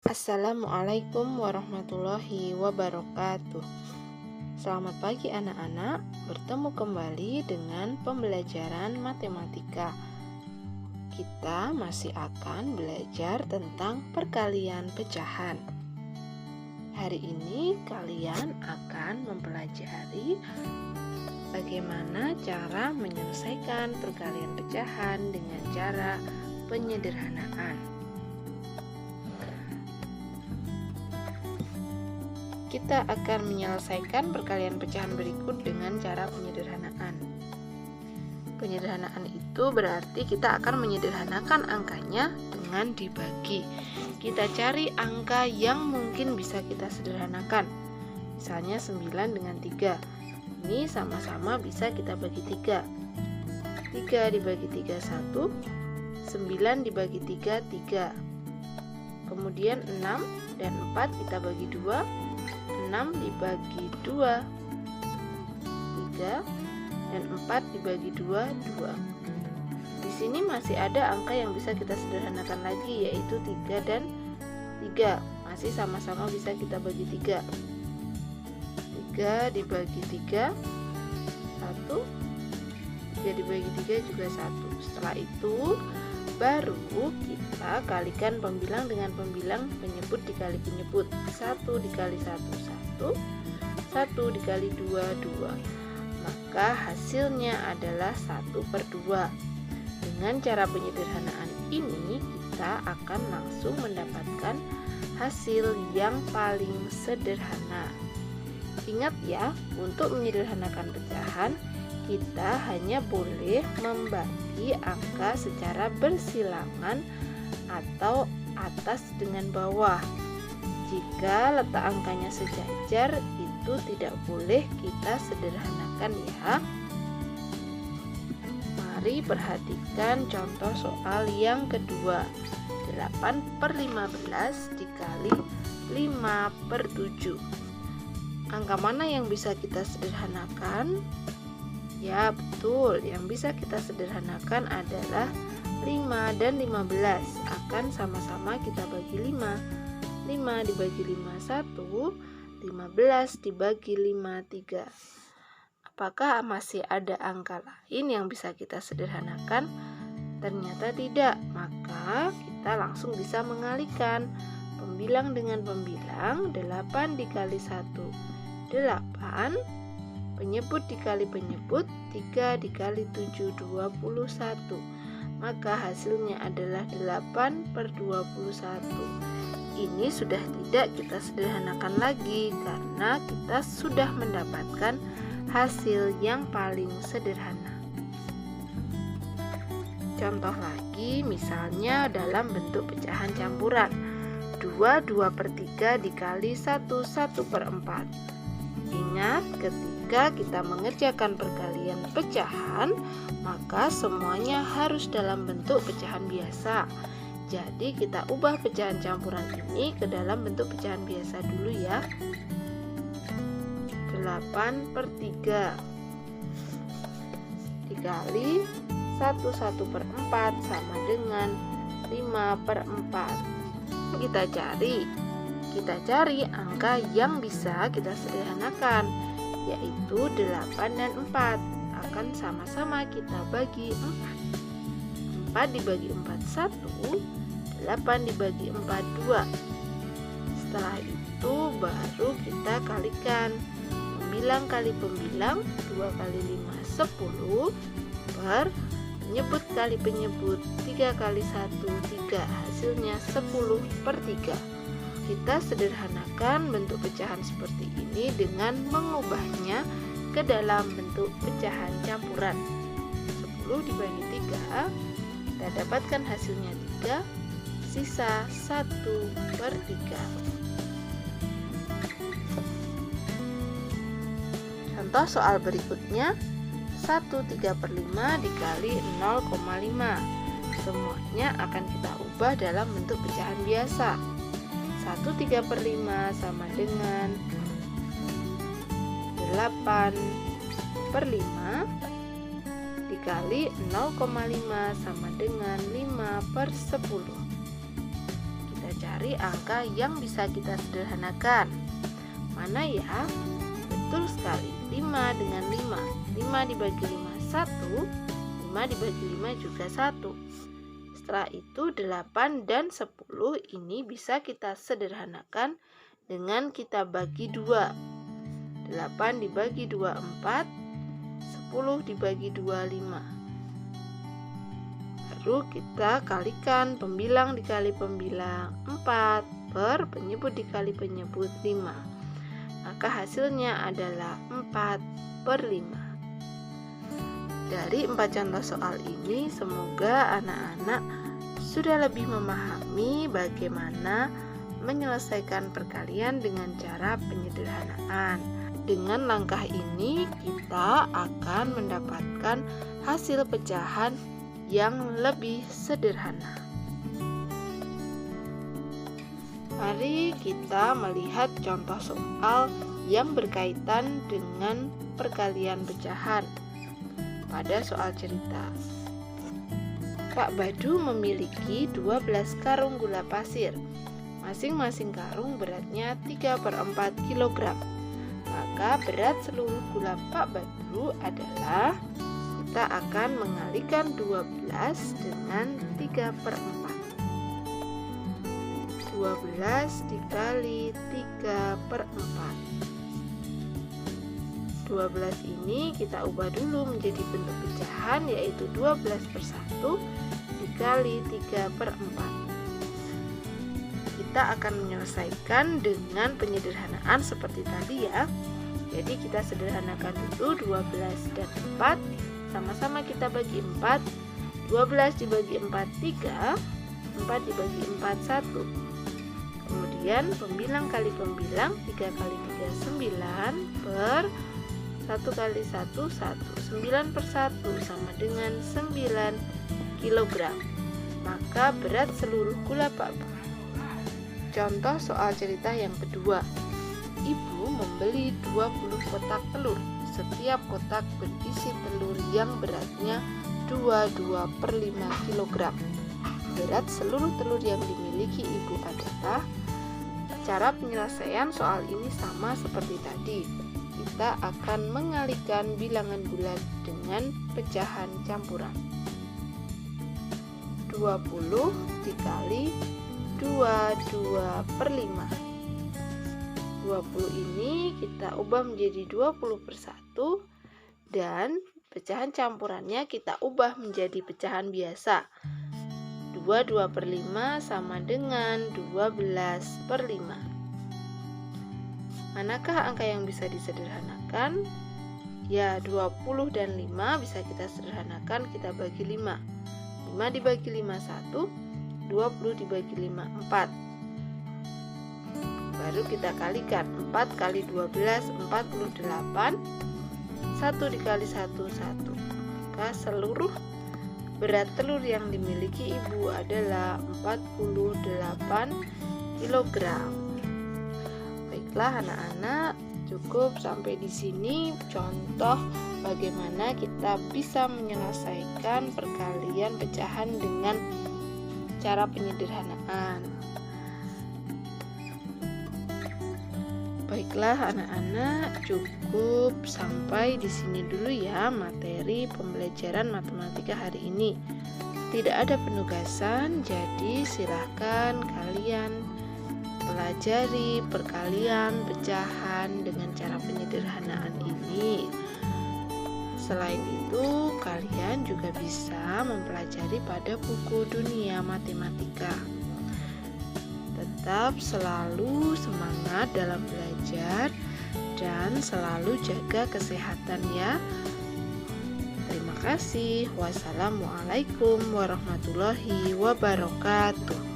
Assalamualaikum warahmatullahi wabarakatuh. Selamat pagi anak-anak, bertemu kembali dengan pembelajaran matematika. Kita masih akan belajar tentang perkalian pecahan. Hari ini kalian akan mempelajari bagaimana cara menyelesaikan perkalian pecahan dengan cara penyederhanaan. Kita akan menyelesaikan perkalian pecahan berikut dengan cara penyederhanaan. Penyederhanaan itu berarti kita akan menyederhanakan angkanya dengan dibagi. Kita cari angka yang mungkin bisa kita sederhanakan. Misalnya 9 dengan 3. Ini sama-sama bisa kita bagi 3. 3 dibagi 3 1. 9 dibagi 3 3. Kemudian 6 dan 4 kita bagi 2. 6 dibagi 2 3 dan 4 dibagi 2 2. Di sini masih ada angka yang bisa kita sederhanakan lagi, yaitu 3 dan 3. Masih sama-sama bisa kita bagi 3. 3 dibagi 3 1. 3 dibagi 3 juga 1. Setelah itu baru kita kalikan pembilang dengan pembilang, penyebut dikali penyebut. 1 dikali 1 1, 1 dikali 2 2. Maka hasilnya adalah 1/2. Dengan cara penyederhanaan ini kita akan langsung mendapatkan hasil yang paling sederhana. Ingat ya, untuk menyederhanakan pecahan kita hanya boleh membagi angka secara bersilangan atau atas dengan bawah. Jika letak angkanya sejajar, itu tidak boleh kita sederhanakan ya. Mari perhatikan contoh soal yang kedua. 8/15 dikali 5/7. Angka mana yang bisa kita sederhanakan? Ya betul, yang bisa kita sederhanakan adalah 5 dan 15. Akan sama-sama kita bagi 5. 5 dibagi 5 1, 15 dibagi 5 3. Apakah masih ada angka lain yang bisa kita sederhanakan? Ternyata tidak, maka kita langsung bisa mengalihkan pembilang dengan pembilang. 8 dikali 1 8, penyebut dikali penyebut, 3 dikali 7 21. Maka hasilnya adalah 8/21. Ini sudah tidak kita sederhanakan lagi karena kita sudah mendapatkan hasil yang paling sederhana. Contoh lagi, misalnya dalam bentuk pecahan campuran. 2/3 dikali 1 1/4. Ingat, ketika kita mengerjakan perkalian pecahan, maka semuanya harus dalam bentuk pecahan biasa. Jadi kita ubah pecahan campuran ini ke dalam bentuk pecahan biasa dulu ya. 8/3 dikali 1 1/4 sama dengan 5/4. Kita cari angka yang bisa kita sederhanakan, yaitu 8 dan 4. Akan sama-sama kita bagi 4. 4 dibagi 4 1, 8 dibagi 4 2. Setelah itu baru kita kalikan pembilang kali pembilang. 2 kali 5 10 per penyebut kali penyebut. 3 kali 1 3. Hasilnya 10/3. Kita sederhanakan bentuk pecahan seperti ini dengan mengubahnya ke dalam bentuk pecahan campuran. 10 dibagi 3, kita dapatkan hasilnya 3, sisa 1/3. Contoh soal berikutnya, 1/3/5 dikali 0,5. Semuanya akan kita ubah dalam bentuk pecahan biasa. 1/3/5 sama dengan 8/5 dikali 0,5 sama dengan 5/10. Kita cari cari angka yang bisa kita sederhanakan. Mana ya? Betul sekali, 5 dengan 5. 5 dibagi 5, 1. 5 dibagi 5 juga 1. Setelah itu 8 dan 10 ini bisa kita sederhanakan dengan kita bagi 2. 8 dibagi 2, 4. 10 dibagi 2, 5. Baru kita kalikan pembilang dikali pembilang 4 per penyebut dikali penyebut 5. Maka hasilnya adalah 4 per 5. Dari 4 contoh soal ini, semoga anak-anak sudah lebih memahami bagaimana menyelesaikan perkalian dengan cara penyederhanaan. Dengan langkah ini, kita akan mendapatkan hasil pecahan yang lebih sederhana. Mari kita melihat contoh soal yang berkaitan dengan perkalian pecahan. Pada soal cerita, Kak Badu memiliki 12 karung gula pasir. Masing-masing karung beratnya 3/4 kg. Maka berat seluruh gula Pak Badu adalah, kita akan mengalikan 12 dengan 3/4. 12 dikali 3/4. 12 ini kita ubah dulu menjadi bentuk pecahan, yaitu 12/1 dikali 3/4. Kita akan menyelesaikan dengan penyederhanaan seperti tadi ya. Jadi kita sederhanakan dulu 12 dan 4. Sama-sama kita bagi 4. 12 dibagi 4, 3. 4 dibagi 4, 1. Kemudian pembilang kali pembilang, 3 kali 3, 9 per 1 kali 1, 1. 9 per 1 sama dengan 9 kg. Maka berat seluruh gula Pak Badu. Contoh soal cerita yang kedua. Ibu membeli 20 kotak telur. Setiap kotak berisi telur yang beratnya 22/5 kg. Berat seluruh telur yang dimiliki ibu adalah. Cara penyelesaian soal ini sama seperti tadi. Kita akan mengalihkan bilangan gula dengan pecahan campuran. 20 dikali 22/5. 20 ini kita ubah menjadi 20/1 dan pecahan campurannya kita ubah menjadi pecahan biasa. 22/5 sama dengan 12/5. Manakah angka yang bisa disederhanakan? Ya, 20 dan 5 bisa kita sederhanakan, kita bagi 5. 5 dibagi 5, 1. 20 dibagi 5, 4. Baru kita kalikan. 4 kali 12, 48. 1 dikali 1, 1. Maka seluruh berat telur yang dimiliki ibu adalah 48 kg. Baiklah anak-anak, cukup sampai di sini contoh bagaimana kita bisa menyelesaikan perkalian pecahan dengan cara penyederhanaan. Baiklah anak-anak, cukup sampai di sini dulu ya materi pembelajaran matematika hari ini. Tidak ada penugasan, jadi silahkan kalian pelajari perkalian pecahan dengan cara penyederhanaan ini. Selain itu, kalian juga bisa mempelajari pada buku Dunia Matematika. Tetap selalu semangat dalam belajar dan selalu jaga kesehatan ya. Terima kasih. Wassalamualaikum warahmatullahi wabarakatuh.